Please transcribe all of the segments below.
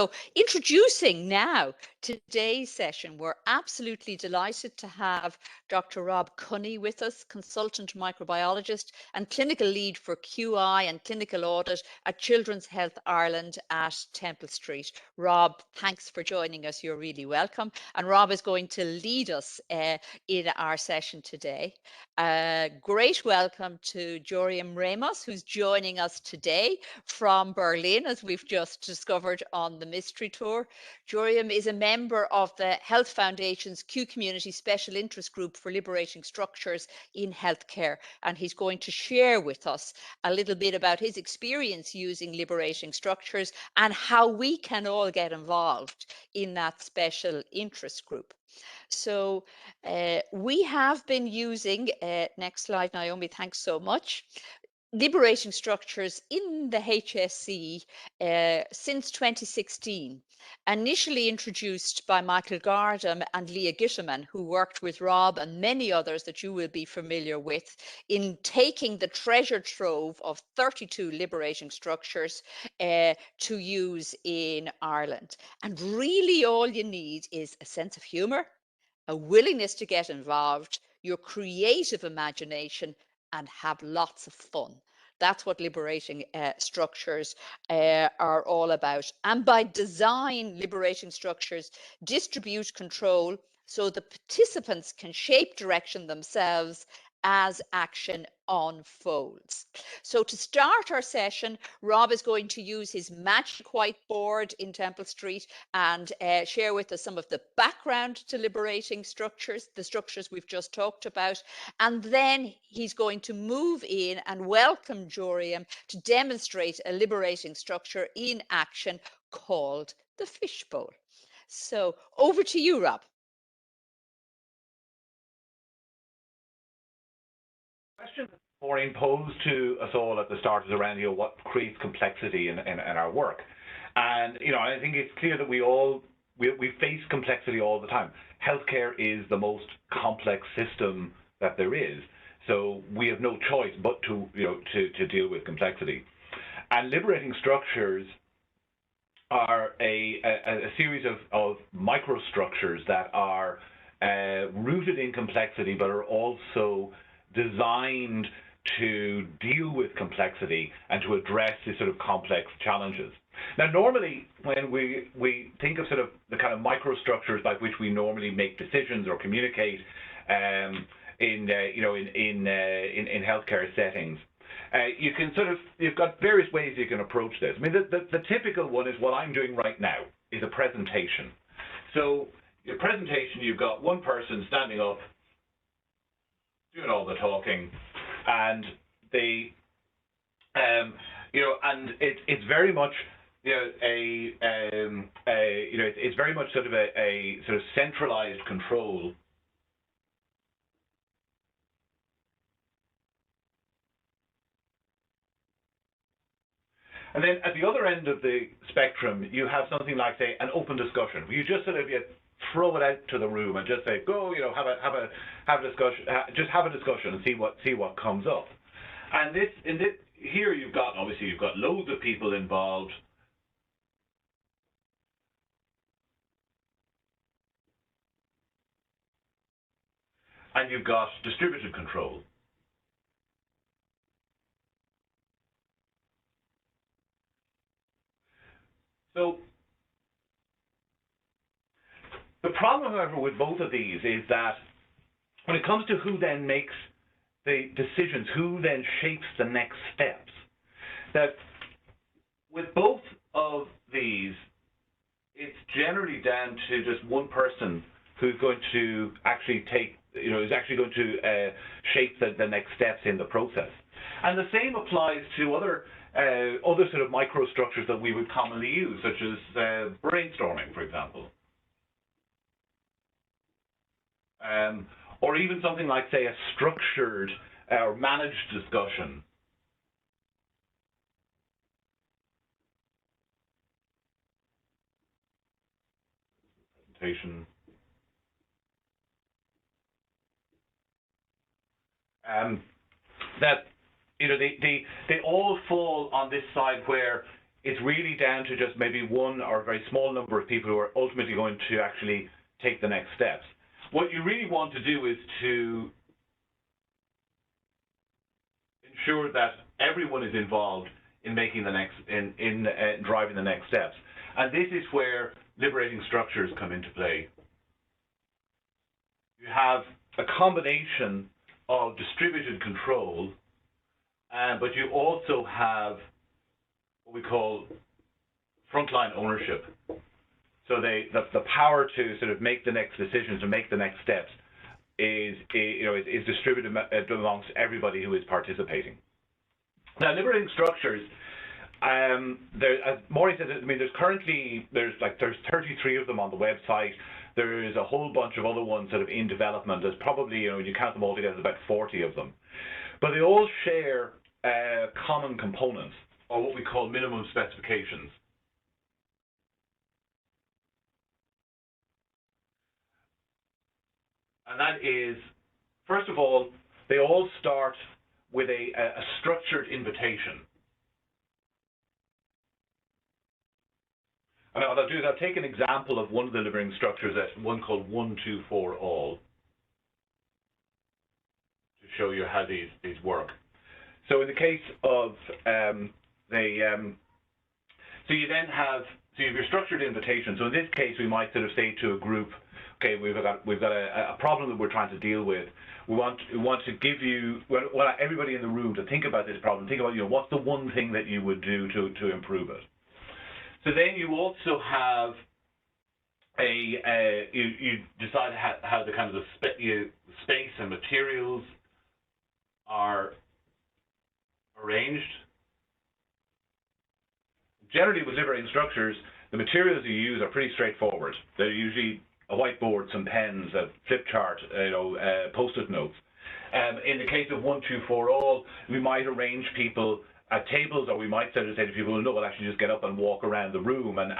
So introducing now today's session, we're absolutely delighted to have Dr. Rob Cunney with us, consultant microbiologist and clinical lead for QI and clinical audit at Children's Health Ireland at Temple Street. Rob, thanks for joining us. You're really welcome. And Rob is going to lead us in our session today. Great welcome to Joriam Ramos, who's joining us today from Berlin, as we've just discovered on the mystery tour. Joriam is a member of the Health Foundation's Q Community Special Interest Group for Liberating Structures in Healthcare, and he's going to share with us a little bit about his experience using liberating structures and how we can all get involved in that special interest group. So we have been using, next slide, Naomi, thanks so much, liberating structures in the HSC since 2016, initially introduced by Michael Gardam and Leah Gitterman, who worked with Rob and many others that you will be familiar with in taking the treasure trove of 32 liberating structures to use in Ireland. And really all you need is a sense of humour, a willingness to get involved, your creative imagination, and have lots of fun. That's what liberating structures are all about. And by design, liberating structures distribute control so the participants can shape direction themselves as action unfolds. So to start our session, Rob is going to use his magic whiteboard in Temple Street and share with us some of the background to liberating structures, the structures we've just talked about. And then he's going to move in and welcome Joriam to demonstrate a liberating structure in action called the Fishbowl. So over to you, Rob. Question Maureen posed to us all at the start is around, what creates complexity in our work. And, I think it's clear that we face complexity all the time. Healthcare is the most complex system that there is. So we have no choice but to deal with complexity. And liberating structures are a series of microstructures that are rooted in complexity, but are also designed to deal with complexity and to address these sort of complex challenges. Now, normally, when we think of sort of the kind of microstructures by which we normally make decisions or communicate in healthcare settings, you've got various ways you can approach this. I mean, the typical one is what I'm doing right now, is a presentation. So your presentation, you've got one person standing up, doing all the talking, and it's very much it's very much sort of a sort of centralized control. And then at the other end of the spectrum, you have something like, say, an open discussion, where you just sort of throw it out to the room and just say, go, have a discussion, just have a discussion and see what comes up. And here you've got loads of people involved. And you've got distributed control. So the problem, however, with both of these is that when it comes to who then makes the decisions, who then shapes the next steps, that with both of these, it's generally down to just one person who's going to actually shape the next steps in the process. And the same applies to other sort of microstructures that we would commonly use, such as brainstorming, for example. Or even something like, say, a structured or managed discussion. Presentation. That they all fall on this side where it's really down to just maybe one or a very small number of people who are ultimately going to actually take the next steps. What you really want to do is to ensure that everyone is involved in making the next, in driving the next steps. And this is where liberating structures come into play. You have a combination of distributed control, but you also have what we call frontline ownership. So the power to sort of make the next decisions, to make the next steps, is distributed amongst everybody who is participating. Now, liberating structures, as Maury said, I mean, there's 33 of them on the website. There is a whole bunch of other ones sort of in development. There's probably, when you count them all together, there's about 40 of them. But they all share common components, or what we call minimum specifications. And that is, first of all, they all start with a structured invitation. And what I'll do is I'll take an example of one of the liberating structures, one called 124 all, to show you how these work. So in the case of so you then have, so you have your structured invitation. So in this case, we might sort of say to a group, okay, we've got a problem that we're trying to deal with. We want to give you, we want everybody in the room to think about this problem. Think about, what's the one thing that you would do to improve it. So then you also have you decide how the kind of the space and materials are arranged. Generally, with liberating structures, the materials you use are pretty straightforward. They're usually a whiteboard, some pens, a flip chart, post-it notes. In the case of 124 all, we might arrange people at tables, or we might say to people, no, we'll actually just get up and walk around the room and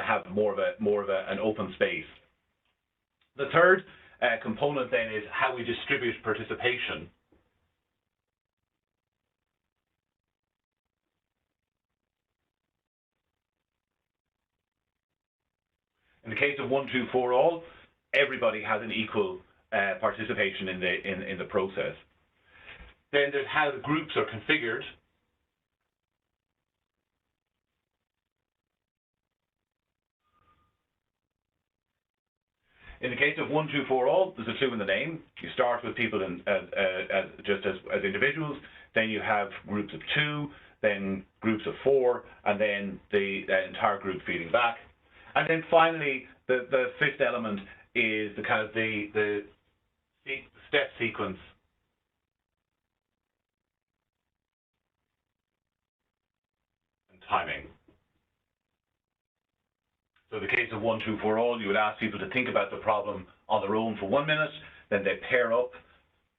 have more of an open space. The third component then is how we distribute participation. In the case of 124 all, everybody has an equal participation in the process. Then there's how the groups are configured. In the case of 124 all, there's a clue in the name. You start with people as individuals, then you have groups of 2, then groups of 4, and then the entire group feeding back. And then finally, the fifth element is the kind of the step sequence and timing. So in the case of 124 all, you would ask people to think about the problem on their own for 1 minute, then they pair up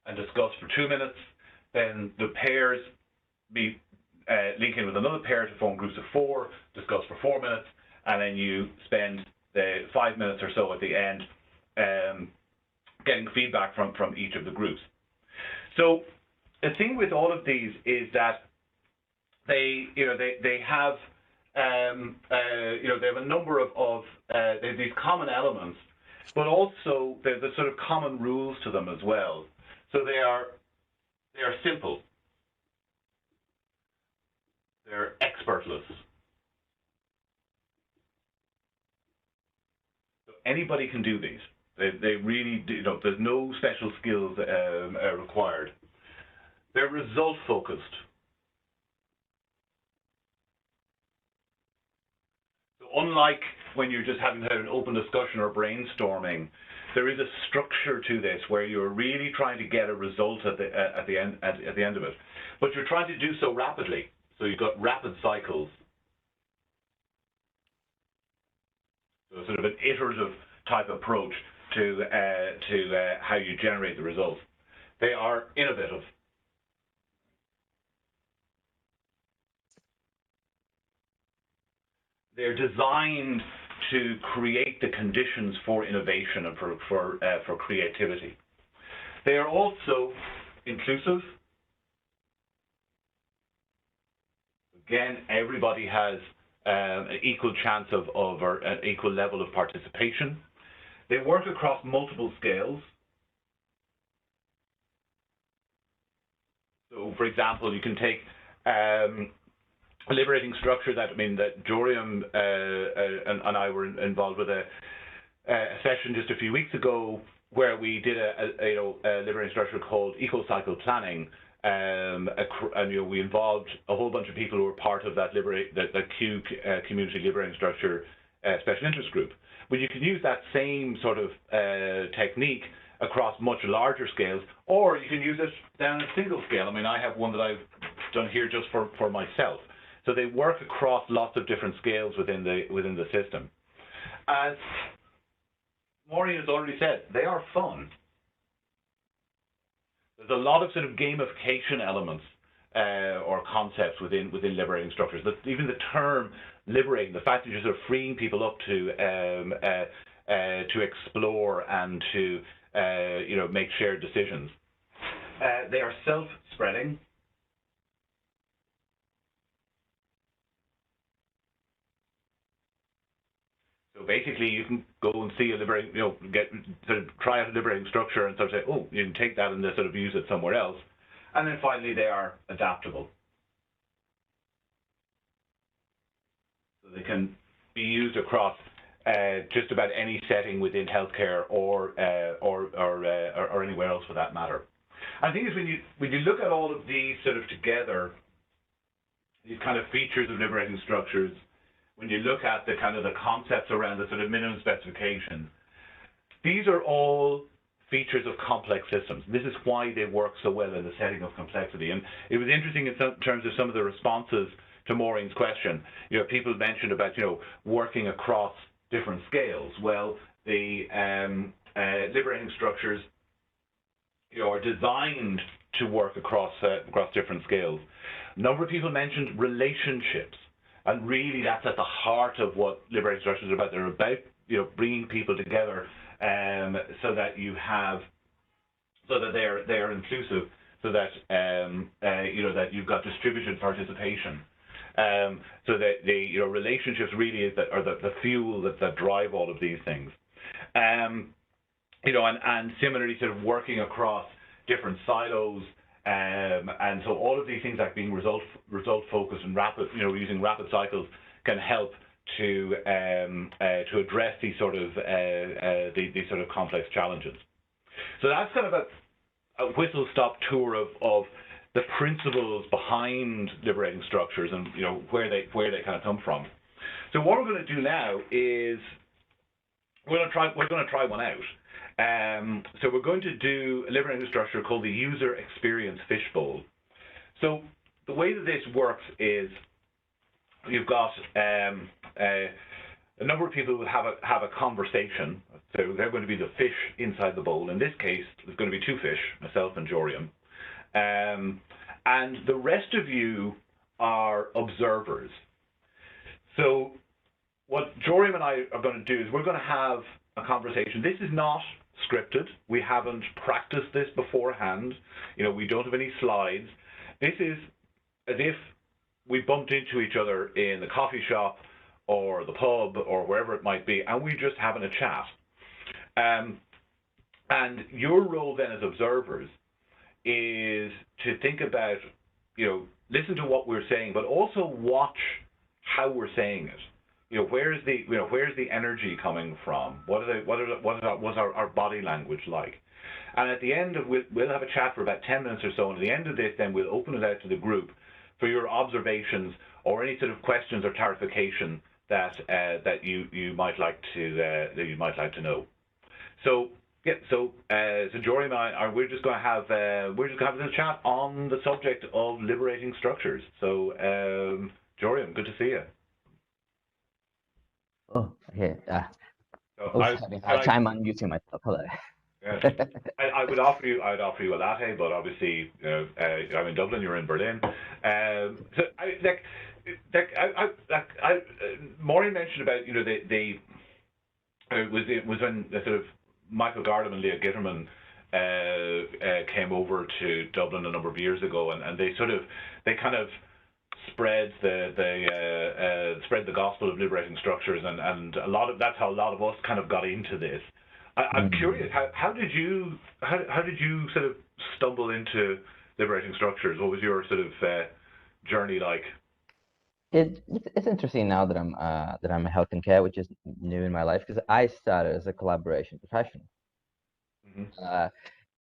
and discuss for 2 minutes, then the pairs link in with another pair to form groups of 4, discuss for 4 minutes, and then you spend the 5 minutes or so at the end getting feedback from each of the groups. So the thing with all of these is that they have they have a number of these common elements, but also there's the sort of common rules to them as well. So they are simple. They're expertless. So anybody can do these. They really do. There's no special skills required. They're result focused. So unlike when you're just having an open discussion or brainstorming, there is a structure to this where you're really trying to get a result at the end of it. But you're trying to do so rapidly. So you've got rapid cycles. So sort of an iterative type approach to how you generate the results. They are innovative. They're designed to create the conditions for innovation and for creativity. They are also inclusive, Again, everybody has an equal chance of or an equal level of participation. They work across multiple scales. So, for example, you can take a liberating structure that Joriam and I were involved with a session just a few weeks ago where we did a liberating structure called eco-cycle planning, and we involved a whole bunch of people who were part of that Q community liberating structure special interest group. But you can use that same sort of technique across much larger scales, or you can use it down a single scale. I have one that I've done here just for myself. So they work across lots of different scales within the system. As Maureen has already said, they are fun. There's a lot of sort of gamification elements or concepts within liberating structures. Even the term liberating, the fact that you're sort of freeing people up to explore and to make shared decisions. They are self-spreading. So basically, you can go and see a liberating, try out a liberating structure and sort of say, oh, you can take that and sort of use it somewhere else. And then finally, they are adaptable. So they can be used across just about any setting within healthcare or anywhere else for that matter. I think is when you look at all of these sort of together, these kind of features of liberating structures, when you look at the kind of the concepts around the sort of minimum specification, these are all features of complex systems. This is why they work so well in the setting of complexity. And it was interesting in terms of some of the responses to Maureen's question. People mentioned about working across different scales. Well, the liberating structures are designed to work across different scales. A number of people mentioned relationships. And really, that's at the heart of what liberating structures are about. They're about, bringing people together, so that they're inclusive, so that that you've got distributed participation, so that the relationships really are the fuel that drive all of these things, and similarly, sort of working across different silos. And so all of these things like being result focused and rapid, using rapid cycles can help to address these sort of complex challenges. So that's kind of a whistle-stop tour of the principles behind liberating structures and where they kind of come from. So what we're going to do now is we're going to try one out. So we're going to do a liberating structure called the User Experience Fishbowl. So the way that this works is you've got a number of people who have a conversation. So they're going to be the fish inside the bowl. In this case, there's going to be two fish, myself and Joriam. And the rest of you are observers. So what Joriam and I are going to do is we're going to have a conversation. This is not scripted. We haven't practiced this beforehand. We don't have any slides. This is as if we bumped into each other in the coffee shop or the pub or wherever it might be, and we're just having a chat. And your role then as observers is to think about, listen to what we're saying, but also watch how we're saying it. Where's the energy coming from? What's our body language like? And at the end of we'll have a chat for about 10 minutes or so. And at the end of this, then we'll open it out to the group for your observations or any sort of questions or clarification that you might like to know. So yeah, so Joriam and I we're just going to have a little chat on the subject of liberating structures. So Joriam, good to see you. Oh, okay. So I was having a hard time unmuting myself. Hello. Yeah. I would offer you a latte, but obviously, I'm in Dublin. You're in Berlin. So Maureen mentioned about it was when the sort of Michael Gardam and Leah Gitterman came over to Dublin a number of years ago, and they kind of spread the gospel of liberating structures, and that's how a lot of us kind of got into this. I'm curious, how did you sort of stumble into liberating structures? What was your sort of journey like? It's interesting now that I'm in health and care, which is new in my life, because I started as a collaboration professional. Mm-hmm.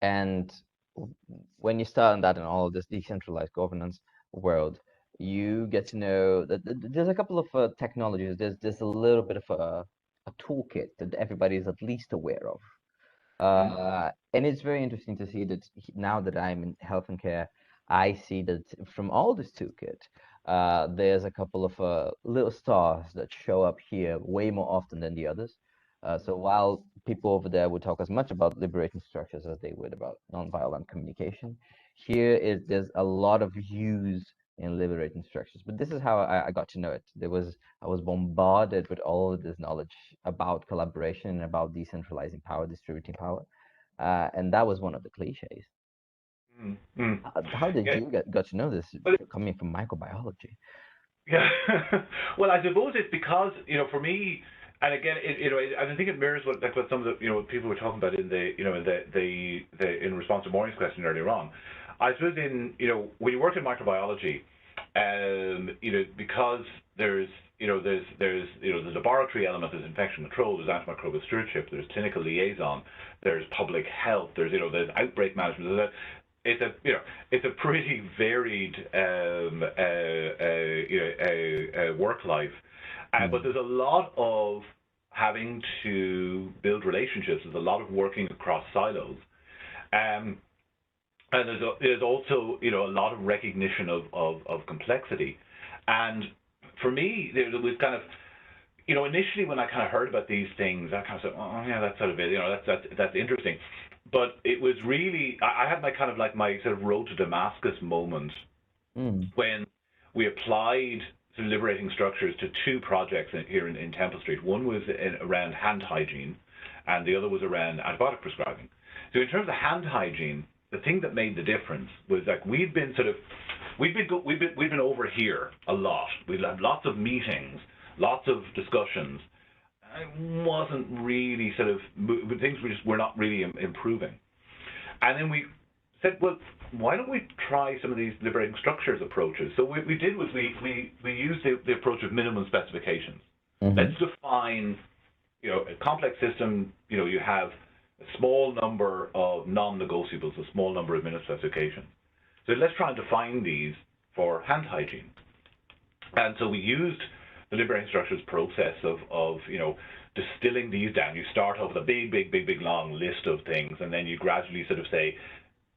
And when you start on that and all of this decentralized governance world, you get to know that there's a couple of technologies. There's a little bit of a toolkit that everybody is at least aware of. And it's very interesting to see that now that I'm in health and care, I see that from all this toolkit, there's a couple of little stars that show up here way more often than the others. So while people over there would talk as much about liberating structures as they would about nonviolent communication, there's a lot of use in liberating structures. But this is how I got to know it. I was bombarded with all of this knowledge about collaboration and about decentralizing power, distributing power, and that was one of the cliches. Mm. How did Yeah. you got to know this coming from microbiology? Yeah. Well, I suppose it's because, for me, and again, I think it mirrors what some of the people were talking about in in response to Maureen's question earlier on. I suppose when you work in microbiology, because there's the laboratory element, there's infection control, there's antimicrobial stewardship, there's clinical liaison, there's public health, there's outbreak management. It's a pretty varied work life, but there's a lot of having to build relationships. There's a lot of working across silos, and there's also a lot of recognition of complexity. And for me, there was kind of initially when I kind of heard about these things, I kind of said, oh yeah, that's sort of it. That's interesting. But it was really, I had my kind of like my sort of road to Damascus moment when we applied to liberating structures to two projects here in Temple Street. One was around hand hygiene, and the other was around antibiotic prescribing. So in terms of hand hygiene, the thing that made the difference was like we've been over here a lot. We've had lots of meetings, lots of discussions. It wasn't really sort of things were not really improving. And then we said, well, why don't we try some of these liberating structures approaches? So what we did was we used the approach of minimum specifications. Let's define, a complex system. You have a small number of non-negotiables, a small number of minimum specifications. So let's try and define these for hand hygiene. And so we used the liberating structures process of distilling these down. You start off with a big long list of things, and then you gradually sort of say,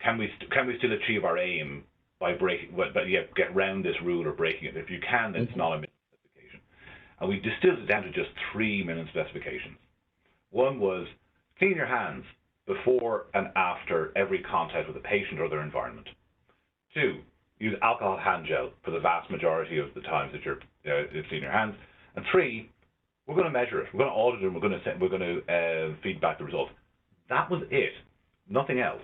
can we still achieve our aim by get round this rule or breaking it? If you can, then it's not a minimum specification. And we distilled it down to just 3 minimum specifications. One was clean your hands before and after every contact with a patient or their environment. 2, use alcohol hand gel for the vast majority of the times that you're cleaning your hands. And 3, we're going to measure it. We're going to audit it. And we're going to feed back the results. That was it. Nothing else.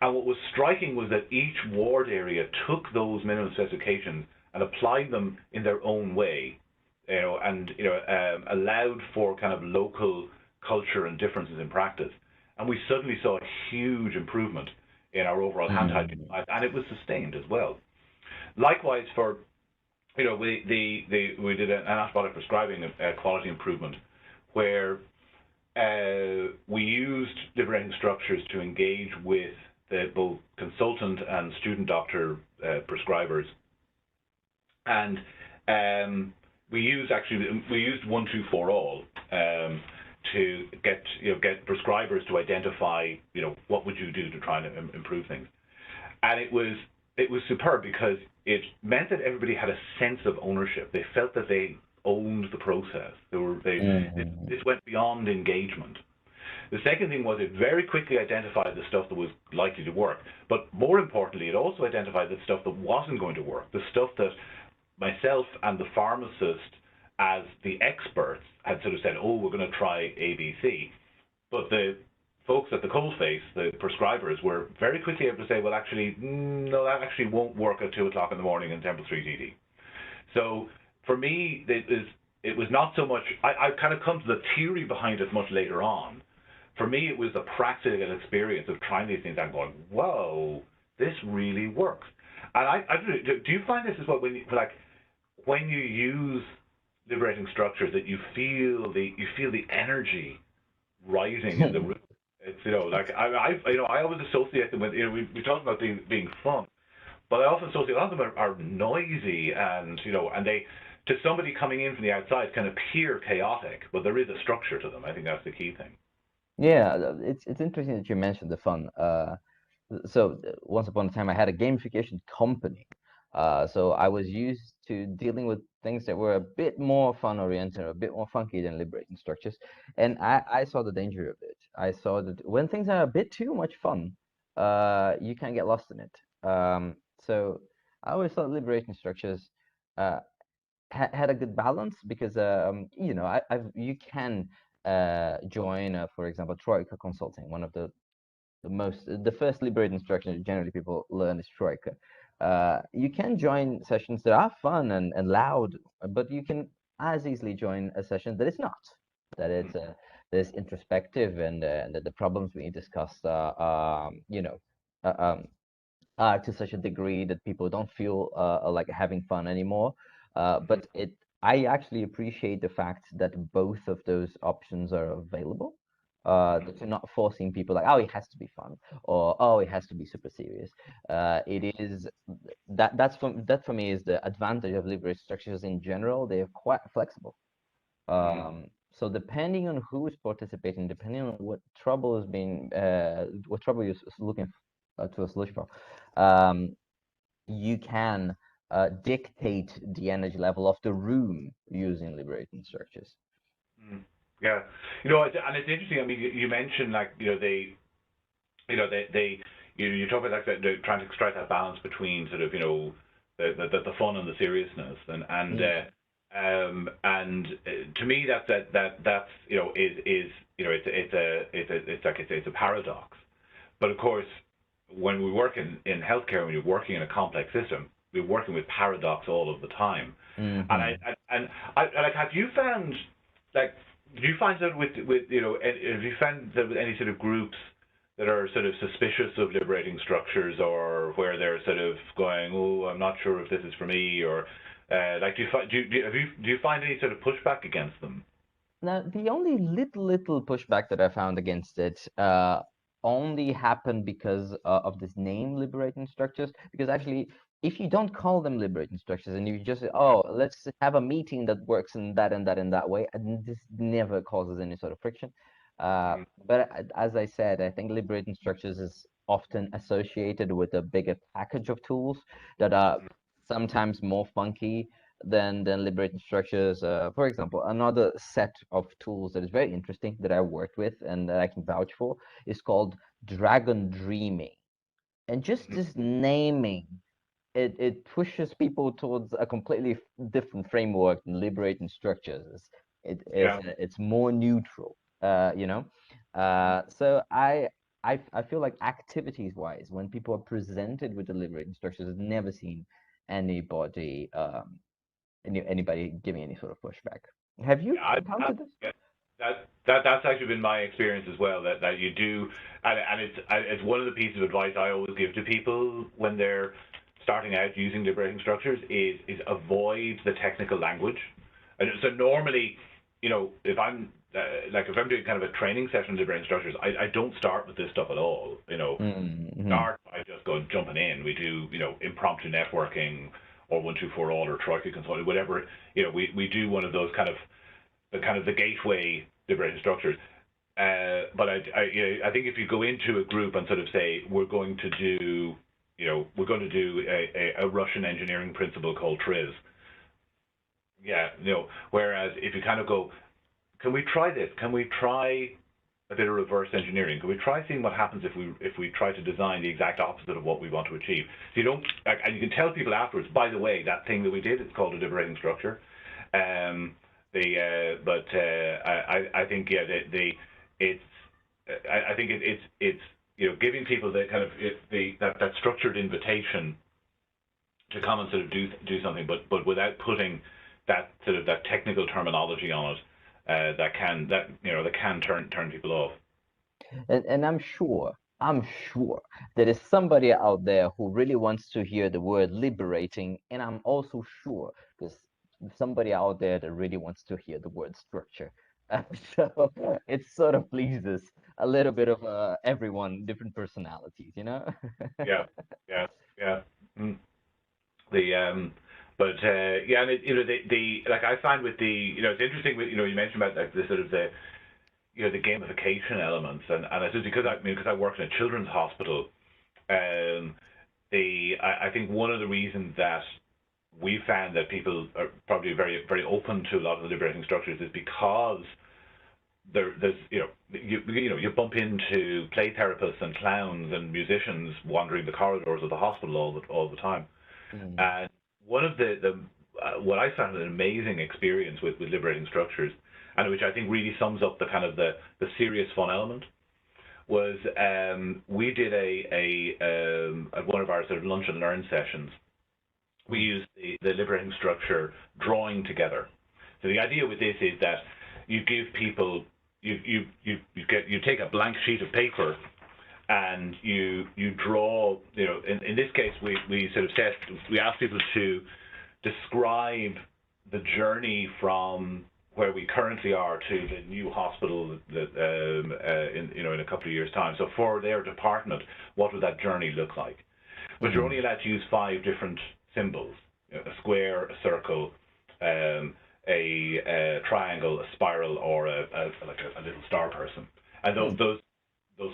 And what was striking was that each ward area took those minimum specifications and applied them in their own way, and allowed for kind of local culture and differences in practice. And we suddenly saw a huge improvement in our overall hand hygiene, and it was sustained as well. Likewise, for we did an antibiotic prescribing quality improvement where we used liberating structures to engage with both consultant and student doctor prescribers, and we used 1-2-4-all to get prescribers to identify what would you do to try and improve things. And it was superb because it meant that everybody had a sense of ownership. They felt that they owned the process. This went beyond engagement. The second thing was it very quickly identified the stuff that was likely to work, but more importantly, it also identified the stuff that wasn't going to work, the stuff that myself and the pharmacist, as the experts, had sort of said, oh, we're going to try ABC, but the folks at the coalface, the prescribers, were very quickly able to say, well, actually, no, that actually won't work at 2 o'clock in the morning in Temple Street ED. So for me, it was not so much. I kind of come to the theory behind it much later on. For me, it was the practical experience of trying these things and going, "Whoa, this really works." And I do you find this as well when you use liberating structures that you feel the energy rising in the room? It's I always associate them with we talked about being fun, but I also associate a lot of them are noisy and and they to somebody coming in from the outside can appear chaotic, but there is a structure to them. I think that's the key thing. Yeah, it's interesting that you mentioned the fun. So once upon a time, I had a gamification company. So I was used to dealing with things that were a bit more fun oriented, a bit more funky than liberating structures. And I saw the danger of it. I saw that when things are a bit too much fun, you can get lost in it. So I always thought liberating structures uh, had a good balance because you can join, for example, Troika Consulting, one of the first liberating instruction that generally people learn is Troika. You can join sessions that are fun and loud, but you can as easily join a session that is not. That is introspective and that the problems we discussed uh, um, are to such a degree that people don't feel like having fun anymore. But I actually appreciate the fact that both of those options are available. That you're not forcing people like, oh, it has to be fun, or oh, it has to be super serious. It is that for me is the advantage of liberated structures in general. They are quite flexible. So depending on who is participating, depending on what trouble is being, what trouble you're looking to a solution for, you can dictate the energy level of the room using liberating structures. Yeah, and it's interesting. I mean, you mentioned you talk about they're trying to strike that balance between sort of the fun and the seriousness, and to me that's it's a paradox. But of course, when we work in healthcare, when you're working in a complex system, we're working with paradox all of the time. Mm-hmm. And I have you found do you find that have you found that with any sort of groups that are sort of suspicious of liberating structures, or where they're sort of going, oh, I'm not sure if this is for me, or do you find any sort of pushback against them? Now, the only little pushback that I found against it only happened because of this name, liberating structures. Because actually, if you don't call them liberating structures and you just say, oh, let's have a meeting that works in that and that and that way, and this never causes any sort of friction. But as I said, I think liberating structures is often associated with a bigger package of tools that are sometimes more funky than liberating structures. For example, another set of tools that is very interesting that I worked with and that I can vouch for is called Dragon Dreaming. And just this naming, it pushes people towards a completely different framework than liberating structures. It's more neutral, So I feel like activities wise, when people are presented with the liberating structures, I've never seen anybody anybody giving any sort of pushback. Have you encountered this? That's actually been my experience as well. That you do, and it's one of the pieces of advice I always give to people when they're starting out using liberating structures is avoid the technical language. And so normally, if I'm doing kind of a training session in liberating structures, I don't start with this stuff at all. Start by just jumping in. We do impromptu networking or 124 all or Troika consulting, whatever. We do one of those kind of the gateway liberating structures. But I think if you go into a group and sort of say we're going to do a Russian engineering principle called TRIZ. Yeah, whereas if you kind of go, can we try this? Can we try a bit of reverse engineering? Can we try seeing what happens if we try to design the exact opposite of what we want to achieve? So you don't, and you can tell people afterwards, by the way, that thing that we did, it's called a liberating structure. I think it's giving people the kind of that structured invitation come and sort of do something, but without putting that sort of that technical terminology on it that can turn people off. And I'm sure there is somebody out there who really wants to hear the word liberating, and I'm also sure there's somebody out there that really wants to hear the word structure. So it sort of pleases a little bit of everyone, different personalities, you know? Yeah, yeah, yeah. Mm. But yeah, and the like I find with the it's interesting with you mentioned about like the sort of the the gamification elements, and I suppose because I work in a children's hospital, I think one of the reasons that we found that people are probably very very open to a lot of the liberating structures is because there's you bump into play therapists and clowns and musicians wandering the corridors of the hospital all the time. Mm. And one of the what I found an amazing experience with liberating structures, and which I think really sums up the kind of the serious fun element, was we did at one of our sort of lunch and learn sessions, we used the liberating structure drawing together. So the idea with this is that you give people you take a blank sheet of paper and you draw, in this case we sort of we asked people to describe the journey from where we currently are to the new hospital that in a couple of years' time. So for their department, what would that journey look like? But you're only allowed to use 5 different symbols: a square, a circle, a triangle, a spiral, or like a little star person. And those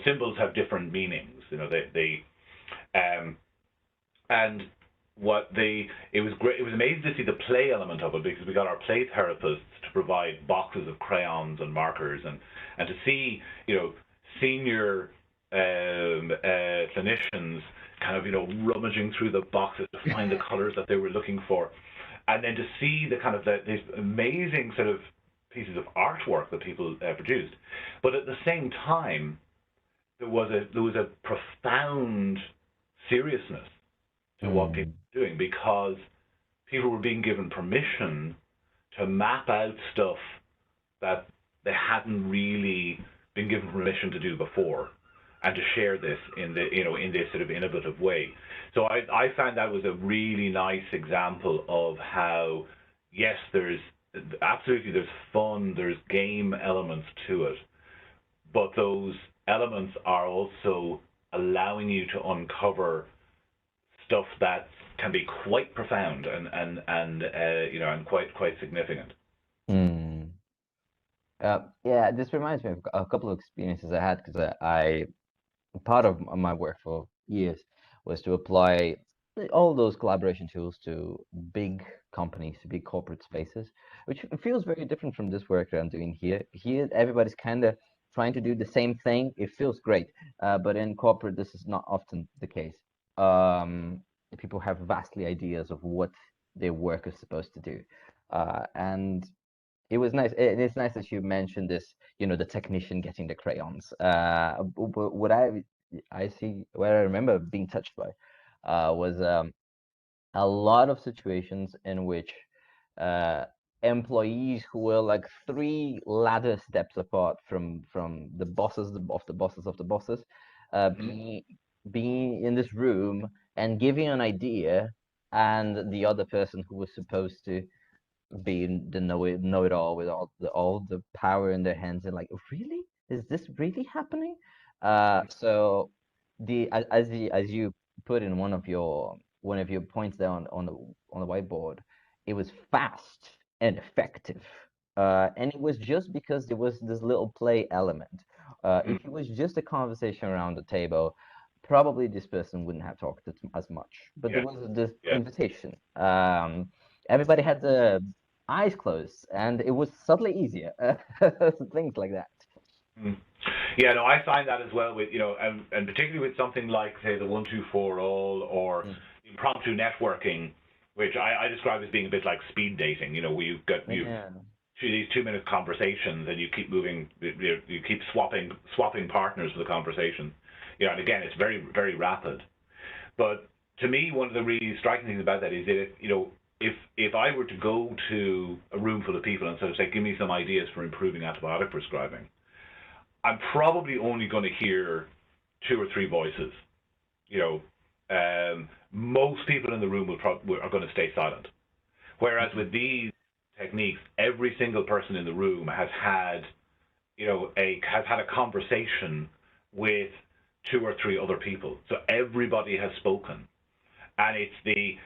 symbols have different meanings. It was great. It was amazing to see the play element of it, because we got our play therapists to provide boxes of crayons and markers, and to see senior clinicians kind of rummaging through the boxes to find the colors that they were looking for, and then to see the kind of these amazing sort of pieces of artwork that people produced. But at the same time, there was a profound seriousness to what people were doing, because people were being given permission to map out stuff that they hadn't really been given permission to do before, and to share this in this sort of innovative way. So I found that was a really nice example of how, yes, there's fun, there's game elements to it, but those elements are also allowing you to uncover stuff that can be quite profound and quite significant. Yeah, this reminds me of a couple of experiences I had, because part of my work for years was to apply all those collaboration tools to big companies, to big corporate spaces, which feels very different from this work that I'm doing here. Here, everybody's kind of trying to do the same thing. It feels great, but in corporate, this is not often the case. People have vastly ideas of what their work is supposed to do, and it was nice. It's nice that you mentioned this, the technician getting the crayons. What what I remember being touched by was a lot of situations in which employees who were like 3 ladder steps apart from the bosses of the bosses of the bosses, being in this room and giving an idea, and the other person who was supposed to being the know-it-all with all the power in their hands, and like, really, is this really happening? So as you put in one of your points there on the whiteboard, it was fast and effective, and it was just because there was this little play element. If it was just a conversation around the table, probably this person wouldn't have talked as much, but there was this invitation. Everybody had the eyes closed, and it was subtly easier. Things like that. Yeah, no, I find that as well with and particularly with something like, say, the 1-2-4 all, or impromptu networking, which I describe as being a bit like speed dating. Where you've got these 2-minute conversations, and you keep moving, you keep swapping partners for the conversation. And again, it's very very rapid. But to me, one of the really striking things about that is that, if I were to go to a room full of people and sort of say, give me some ideas for improving antibiotic prescribing, I'm probably only going to hear 2 or 3 voices. Most people in the room are going to stay silent. Whereas with these techniques, every single person in the room has had, a conversation with 2 or 3 other people. So everybody has spoken, and it's the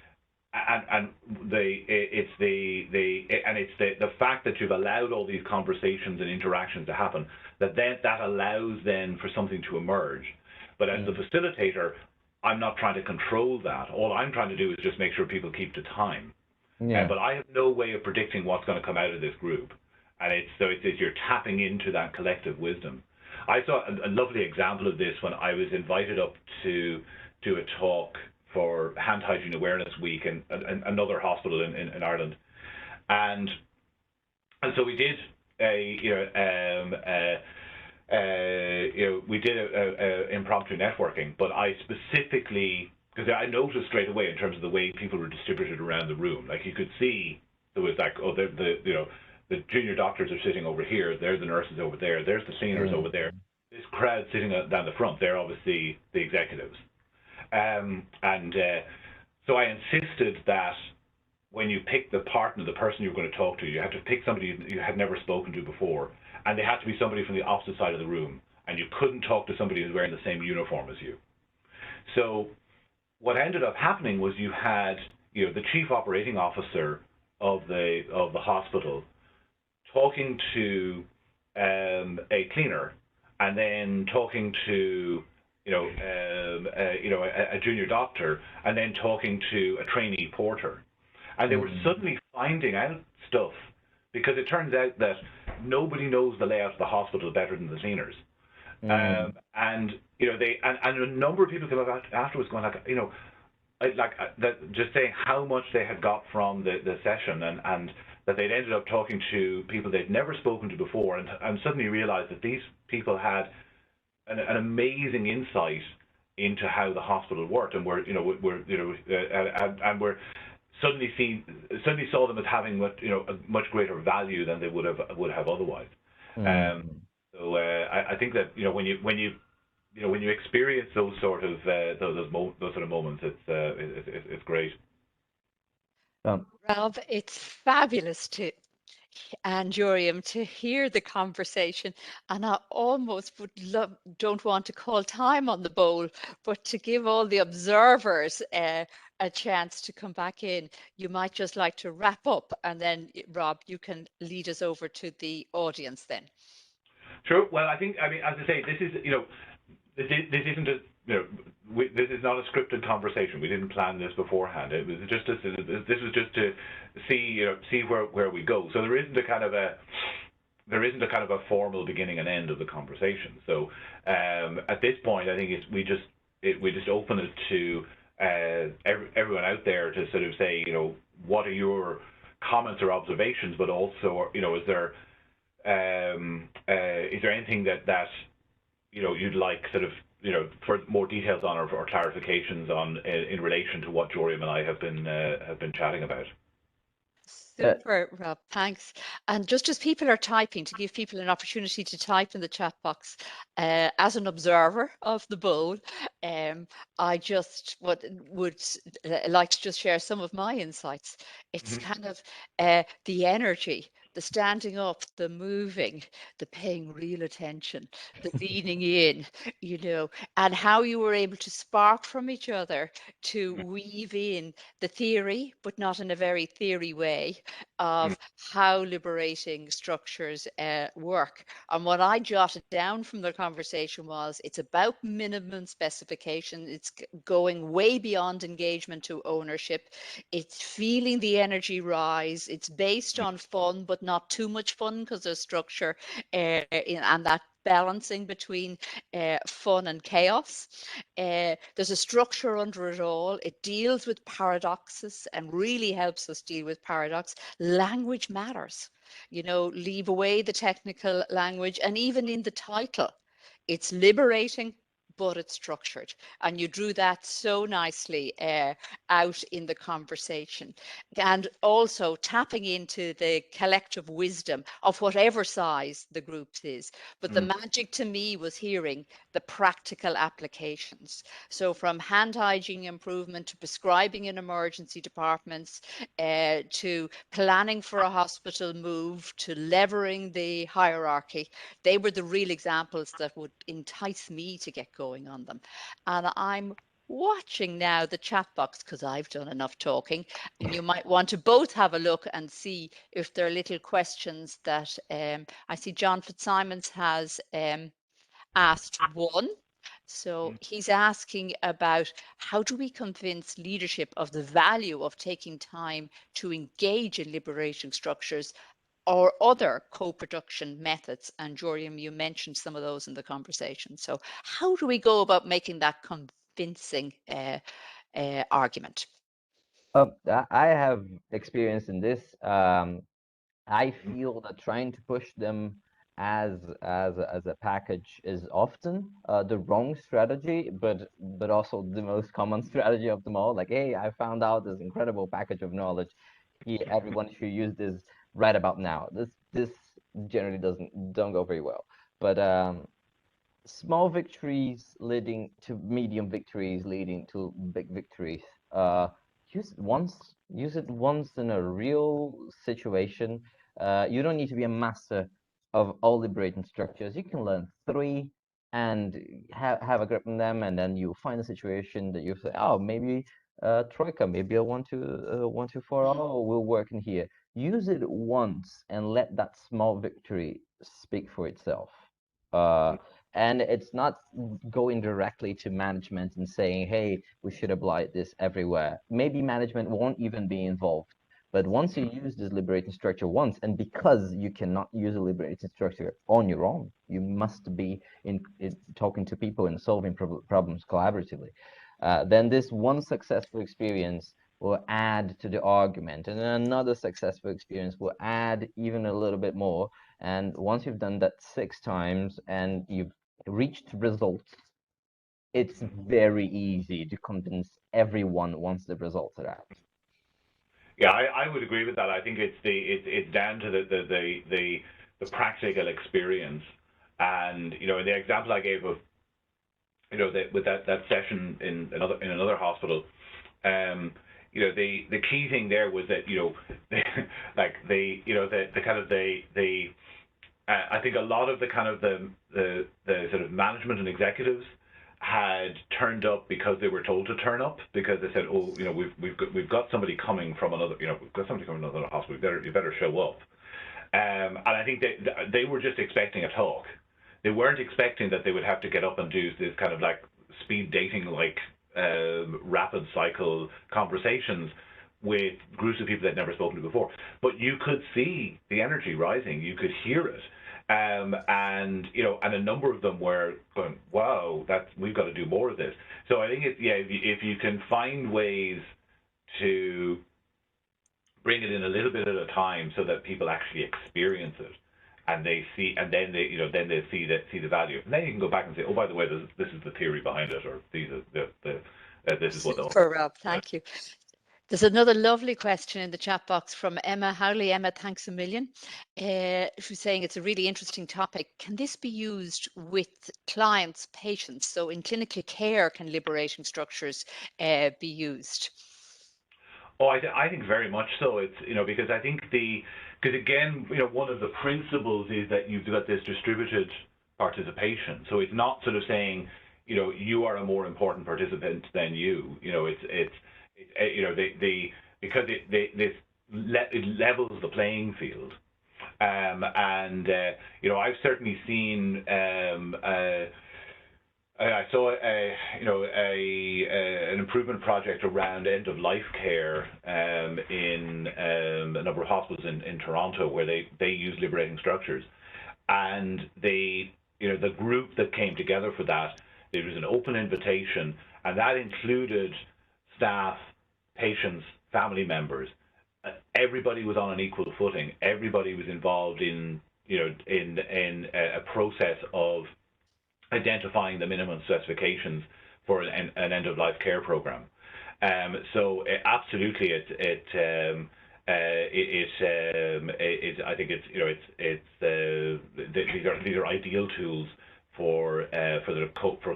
fact that you've allowed all these conversations and interactions to happen that allows then for something to emerge. But as the facilitator, I'm not trying to control that. All I'm trying to do is just make sure people keep to time. Yeah. But I have no way of predicting what's going to come out of this group, and it's you're tapping into that collective wisdom. I saw a lovely example of this when I was invited up to do a talk for Hand Hygiene Awareness Week in another hospital in Ireland, and so we did we did a impromptu networking, but I specifically, because I noticed straight away in terms of the way people were distributed around the room, like you could see there was like, oh, the junior doctors are sitting over here, there's the nurses over there, there's the cleaners over there. This crowd sitting down the front, they're obviously the executives. So I insisted that when you pick the partner, the person you're going to talk to, you have to pick somebody you had never spoken to before, and they had to be somebody from the opposite side of the room, and you couldn't talk to somebody who's wearing the same uniform as you. So what ended up happening was you had, the chief operating officer of the hospital talking to a cleaner, and then talking to a junior doctor, and then talking to a trainee porter, and they were suddenly finding out stuff, because it turns out that nobody knows the layout of the hospital better than the cleaners. And a number of people came up afterwards going just saying how much they had got from the session, and that they'd ended up talking to people they'd never spoken to before, and suddenly realized that these people had an amazing insight into how the hospital worked, and we're suddenly saw them as having a much greater value than they would have otherwise. So I think that when you experience those sort of moments, it's great. Rob, it's fabulous and Juriam, to hear the conversation, and I almost don't want to call time on the bowl, but to give all the observers a chance to come back in. You might just like to wrap up, and then Rob, you can lead us over to the audience then. Sure. Well, as I say, this isn't this is not a scripted conversation. We didn't plan this beforehand. It was just to see where we go. So there isn't a kind of a formal beginning and end of the conversation. So at this point, I think we just open it to everyone out there to sort of say, what are your comments or observations, but also, is there anything that you'd like sort of for more details on or clarifications on in relation to what Juriam and I have been chatting about? Super, Rob, thanks. And just as people are typing, to give people an opportunity to type in the chat box, as an observer of the bowl, I just would like to just share some of my insights. It's kind of the energy, the standing up, the moving, the paying real attention, the leaning in, and how you were able to spark from each other to weave in the theory, but not in a very theory way, of how liberating structures work. And what I jotted down from the conversation was, it's about minimum specification. It's going way beyond engagement to ownership. It's feeling the energy rise. It's based on fun, but not too much fun, because there's structure and that balancing between fun and chaos. There's a structure under it all. It deals with paradoxes and really helps us deal with paradox. Language matters. Leave away the technical language, and even in the title, it's liberating but it's structured. And you drew that so nicely out in the conversation. And also tapping into the collective wisdom of whatever size the group is. But the magic to me was hearing the practical applications. So from hand hygiene improvement to prescribing in emergency departments, to planning for a hospital move, to levering the hierarchy, they were the real examples that would entice me to get going on them. And I'm watching now the chat box because I've done enough talking, and you might want to both have a look and see if there are little questions that I see John Fitzsimons has asked one. So he's asking about how do we convince leadership of the value of taking time to engage in liberating structures or other co-production methods. And Joriam, you mentioned some of those in the conversation. So how do we go about making that convincing argument? I have experience in this. I feel that trying to push them as a package is often the wrong strategy, but also the most common strategy of them all. Like, hey, I found out this incredible package of knowledge. Here, everyone should use this right about now. This generally don't go very well. But small victories leading to medium victories leading to big victories. Use it once in a real situation. You don't need to be a master of all liberating structures. You can learn three and have a grip on them, and then you find a situation that you say, oh, maybe Troika, maybe a 1-2-4 will work in here. Use it once and let that small victory speak for itself. And it's not going directly to management and saying, hey, we should apply this everywhere. Maybe management won't even be involved. But once you use this liberating structure once, and because you cannot use a liberating structure on your own, you must be in talking to people and solving problems collaboratively, then this one successful experience will add to the argument, and then another successful experience will add even a little bit more. And once you've done that 6 times and you've reached results, it's very easy to convince everyone once the results are out. Yeah, I would agree with that. I think it's down to the practical experience, and you know, the example I gave of, you know, with that session in another hospital, you know, the key thing there was that, you know, I think a lot of the kind of the sort of management and executives had turned up because they were told to turn up, because they said, oh, you know, we've got somebody coming from another, you know, we've got somebody coming from another hospital, you better show up. And I think they were just expecting a talk. They weren't expecting that they would have to get up and do this kind of like speed dating, like rapid cycle conversations with groups of people they'd never spoken to before. But you could see the energy rising. You could hear it. And you know, and a number of them were going, "Wow, we've got to do more of this." So I think if you can find ways to bring it in a little bit at a time, so that people actually experience it, and they see, and then they see the value, and then you can go back and say, "Oh, by the way, this is the theory behind it," or "These are this is what." Super, Rob. Thank you. There's another lovely question in the chat box from Emma Howley. Emma, thanks a million. She's saying it's a really interesting topic. Can this be used with clients, patients? So in clinical care, can liberating structures be used? Oh, I think very much so. It's, you know, because I think because again, you know, one of the principles is that you've got this distributed participation. So it's not sort of saying, you know, you are a more important participant than you. You know, it's you know, because it levels the playing field. And you know, I've certainly seen I saw an improvement project around end of life care in a number of hospitals in Toronto, where they use liberating structures, and the group that came together for that, it was an open invitation, and that included staff, patients, family members. Everybody was on an equal footing. Everybody was involved in a process of identifying the minimum specifications for an end-of-life care program. So absolutely, I think these are ideal tools for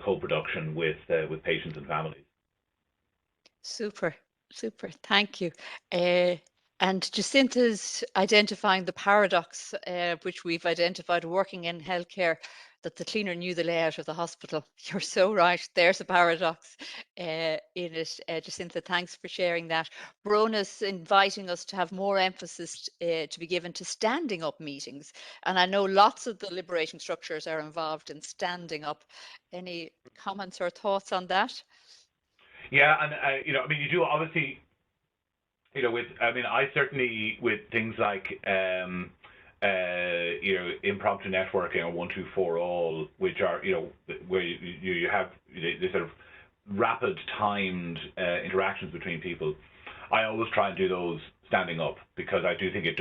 co-production with patients and families. Super, super. Thank you. And Jacinta's identifying the paradox, which we've identified working in healthcare, that the cleaner knew the layout of the hospital. You're so right. There's a paradox in it. Jacinta, thanks for sharing that. Brona's inviting us to have more emphasis to be given to standing up meetings. And I know lots of the liberating structures are involved in standing up. Any comments or thoughts on that? Yeah, and you do obviously, I certainly, with things like impromptu networking or 124 all, which are where you have the sort of rapid timed interactions between people, I always try and do those standing up, because I do think it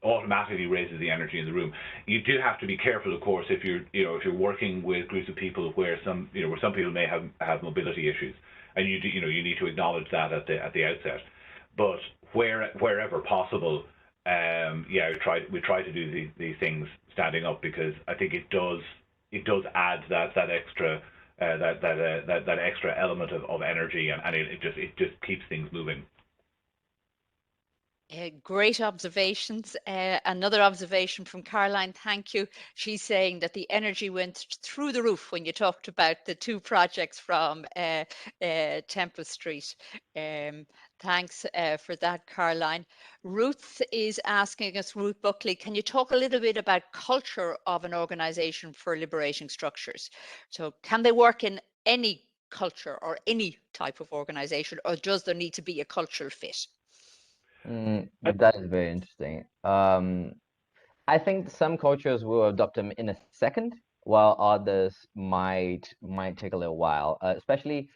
automatically raises the energy in the room. You do have to be careful, of course, if you're working with groups of people where some people may have mobility issues, and you need to acknowledge that at the outset. But wherever possible, we try to do these things standing up, because I think it does add that extra element of energy, and it just keeps things moving. Great observations. Another observation from Caroline, thank you. She's saying that the energy went through the roof when you talked about the two projects from Temple Street. Thanks for that, Caroline. Ruth is asking us, Ruth Buckley, can you talk a little bit about culture of an organization for liberating structures? So can they work in any culture or any type of organization, or does there need to be a cultural fit? That is very interesting. I think some cultures will adopt them in a second, while others might take a little while. Especially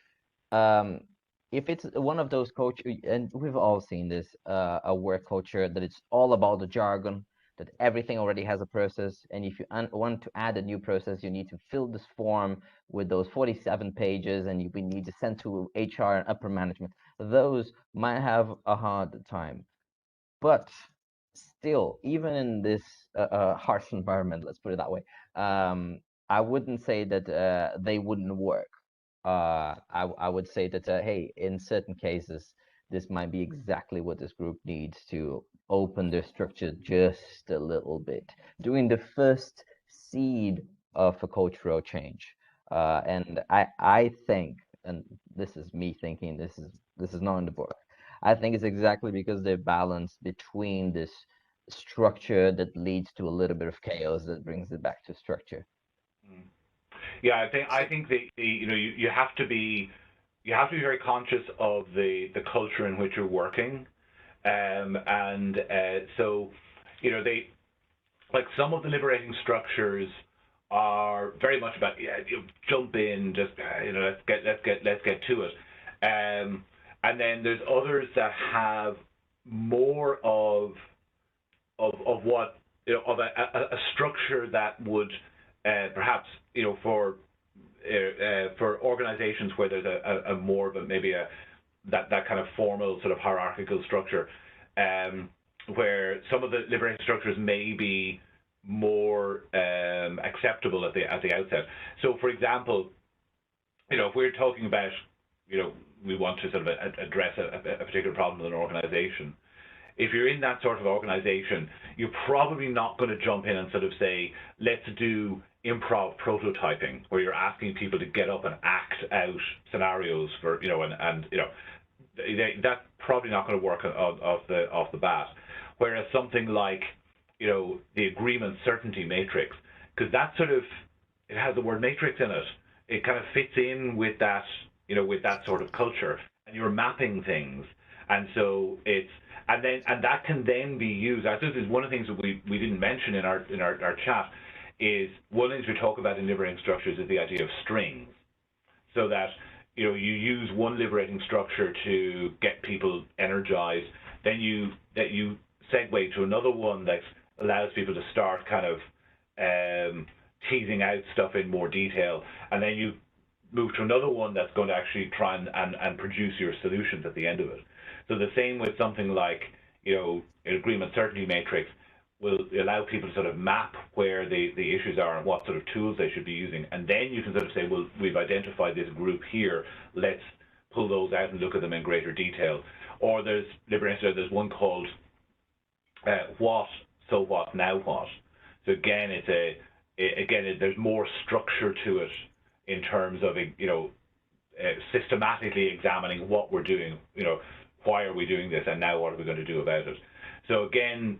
if it's one of those cultures, and we've all seen this, a work culture that it's all about the jargon, that everything already has a process, and if you want to add a new process, you need to fill this form with those 47 pages, and we need to send to HR and upper management. Those might have a hard time. But still, even in this harsh environment, let's put it that way, I wouldn't say that they wouldn't work. I would say that, hey, in certain cases, this might be exactly what this group needs to open their structure just a little bit, doing the first seed of a cultural change. And I think, and this is me thinking, this is not in the book. I think it's exactly because they're balanced between this structure that leads to a little bit of chaos that brings it back to structure. Yeah, I think you have to be very conscious of the culture in which you're working, so they, like, some of the liberating structures are very much about jump in, just let's get to it, and then there's others that have more of what of a structure that would perhaps for organizations where there's a more of that kind of formal sort of hierarchical structure, where some of the liberating structures may be more acceptable at the outset. So, for example, if we're talking about we want to sort of address a particular problem in an organization, if you're in that sort of organization, you're probably not going to jump in and sort of say, let's do improv prototyping, where you're asking people to get up and act out scenarios for, that's probably not going to work off the bat. Whereas something like, the agreement certainty matrix, because that sort of, it has the word matrix in it. It kind of fits in with that, with that sort of culture, and you're mapping things. And so and that can then be used. I think this is one of the things that we didn't mention in our chat, is one of the things we talk about in liberating structures is the idea of strings. So that, you use one liberating structure to get people energized, then you segue to another one that allows people to start kind of teasing out stuff in more detail, and then you move to another one that's going to actually try and produce your solutions at the end of it. So the same with something like, an agreement certainty matrix will allow people to sort of map where the issues are and what sort of tools they should be using. And then you can sort of say, well, we've identified this group here, let's pull those out and look at them in greater detail. Or there's there's one called what, so what, now what. So again, there's more structure to it in terms of systematically examining what we're doing. Why are we doing this, and now what are we going to do about it? So again,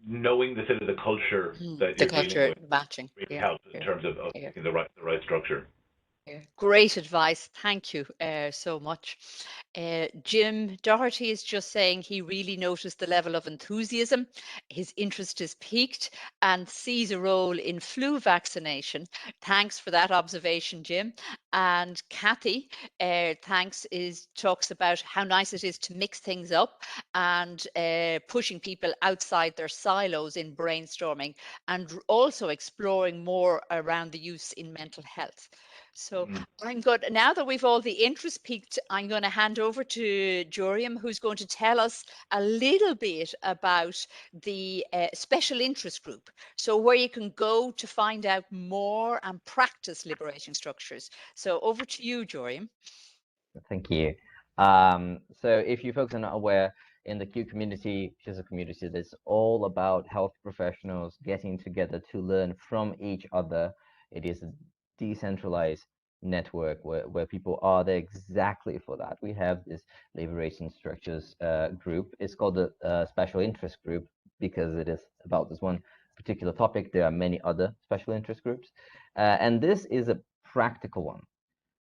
knowing the sort of the culture that you're dealing with matching really helps in terms of picking the right structure. Great advice. Thank you so much. Jim Doherty is just saying he really noticed the level of enthusiasm. His interest is piqued and sees a role in flu vaccination. Thanks for that observation, Jim. And Kathy, talks about how nice it is to mix things up and pushing people outside their silos in brainstorming, and also exploring more around the use in mental health. So I'm good. Now that we've all the interest peaked, I'm going to hand over to Joriam, who's going to tell us a little bit about the special interest group. So where you can go to find out more and practice liberating structures. So over to you, Joriam. Thank you. So if you folks are not aware, in the Q community, which is a community that's all about health professionals getting together to learn from each other, it is a decentralized network where people are there exactly for that. We have this Liberating Structures group. It's called the Special Interest Group because it is about this one particular topic. There are many other special interest groups, and this is a practical one.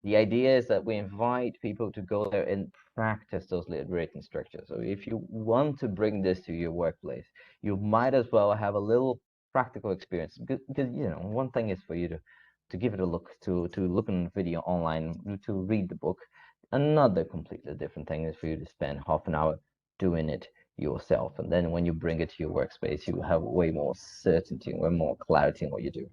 The idea is that we invite people to go there and practice those liberating structures. So if you want to bring this to your workplace, you might as well have a little practical experience, because one thing is for you to give it a look, to look on the video online, to read the book. Another completely different thing is for you to spend half an hour doing it yourself. And then when you bring it to your workspace, you have way more certainty, way more clarity in what you do.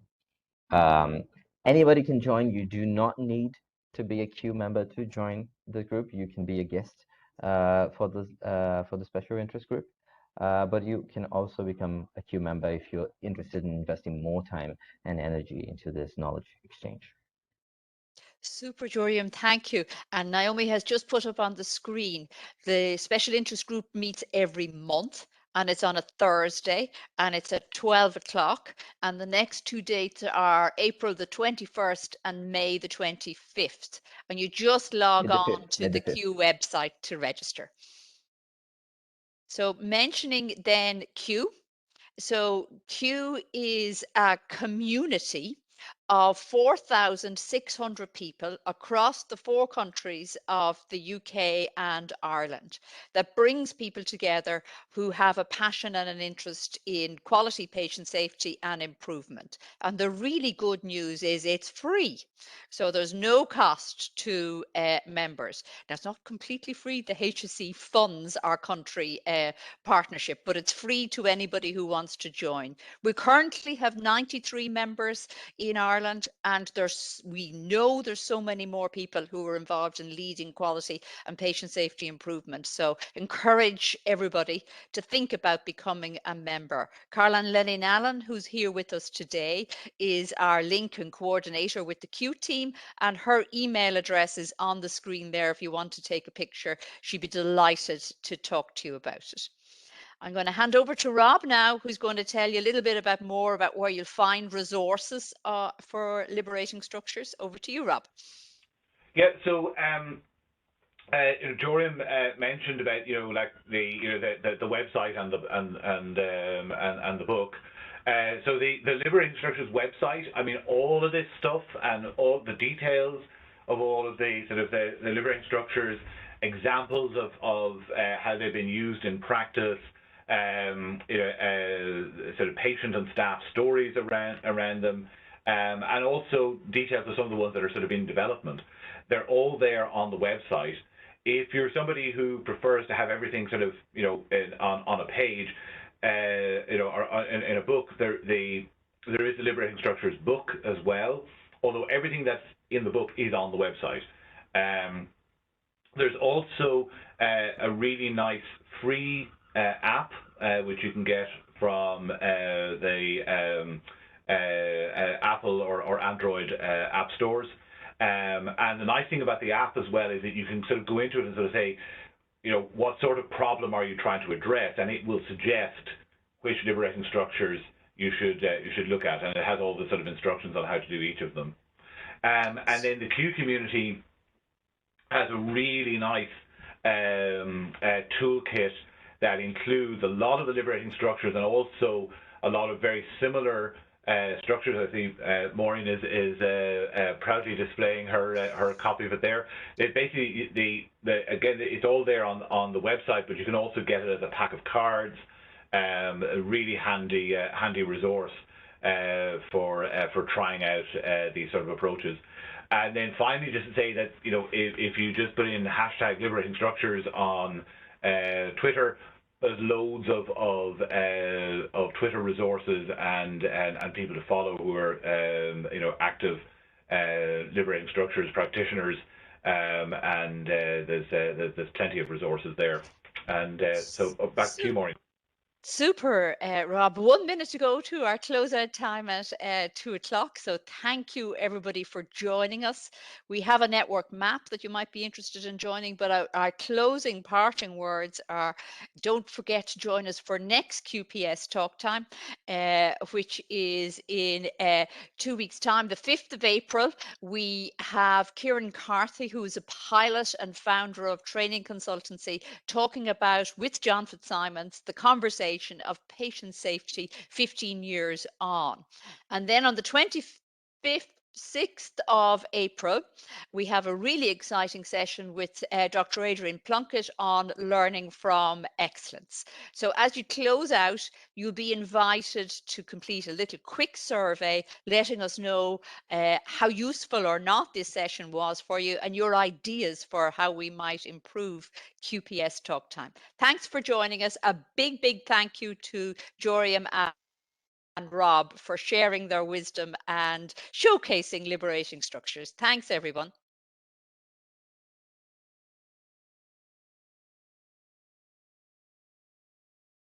Anybody can join. You do not need to be a Q member to join the group. You can be a guest for the special interest group, but you can also become a Q member if you're interested in investing more time and energy into this knowledge exchange. Super, Joriam, thank you. And Naomi has just put up on the screen, the special interest group meets every month, and it's on a Thursday, and it's at 12 o'clock. And the next two dates are April the 21st and May the 25th. And you just log on to the Q website to register. So mentioning then Q. So Q is a community of 4,600 people across the 4 countries of the UK and Ireland, that brings people together who have a passion and an interest in quality, patient safety and improvement. And the really good news is it's free. So there's no cost to members. Now, it's not completely free. The HSE funds our country partnership, but it's free to anybody who wants to join. We currently have 93 members in Ireland, and we know there's so many more people who are involved in leading quality and patient safety improvement. So encourage everybody to think about becoming a member. Caroline Lennon Allen, who's here with us today, is our link and coordinator with the Q team, and her email address is on the screen there if you want to take a picture. She'd be delighted to talk to you about it. I'm going to hand over to Rob now, who's going to tell you a little bit more about where you'll find resources for liberating structures. Over to you, Rob. Yeah, so Joriam mentioned about the website and the book. So the Liberating Structures website, I mean, all of this stuff and all the details of all of the sort of the liberating structures, examples of how they've been used in practice, sort of patient and staff stories around them, and also details of some of the ones that are sort of in development. They're all there on the website. If you're somebody who prefers to have everything sort of on a page, or in a book, there is the Liberating Structures book as well, although everything that's in the book is on the website. There's also a really nice free app which you can get from the Apple or Android app stores. And the nice thing about the app as well is that you can sort of go into it and sort of say, what sort of problem are you trying to address, and it will suggest which liberating structures you should look at, and it has all the sort of instructions on how to do each of them. And then the Q community has a really nice toolkit that includes a lot of the liberating structures and also a lot of very similar structures. I see Maureen is proudly displaying her copy of it there. It basically, again, it's all there on the website, but you can also get it as a pack of cards. A really handy resource for trying out these sort of approaches. And then finally, just to say that if you just put in hashtag liberating structures on Twitter, there's loads of Twitter resources and people to follow who are active liberating structures practitioners, and there's plenty of resources there. And so back to you, Maureen. Super, Rob. 1 minute to go to our closeout time at 2 o'clock. So thank you, everybody, for joining us. We have a network map that you might be interested in joining, but our closing parting words are, don't forget to join us for next QPS Talk Time, which is in 2 weeks' time, the 5th of April. We have Kieran Carthy, who is a pilot and founder of Training Consultancy, talking about, with John Fitzsimons, the conversation of patient safety 15 years on. And then on the 6th of April, we have a really exciting session with Dr. Adrian Plunkett on learning from excellence. So as you close out, you'll be invited to complete a little quick survey, letting us know how useful or not this session was for you and your ideas for how we might improve QPS Talk Time. Thanks for joining us. A big, big thank you to Joriam and Rob for sharing their wisdom and showcasing liberating structures. Thanks, everyone.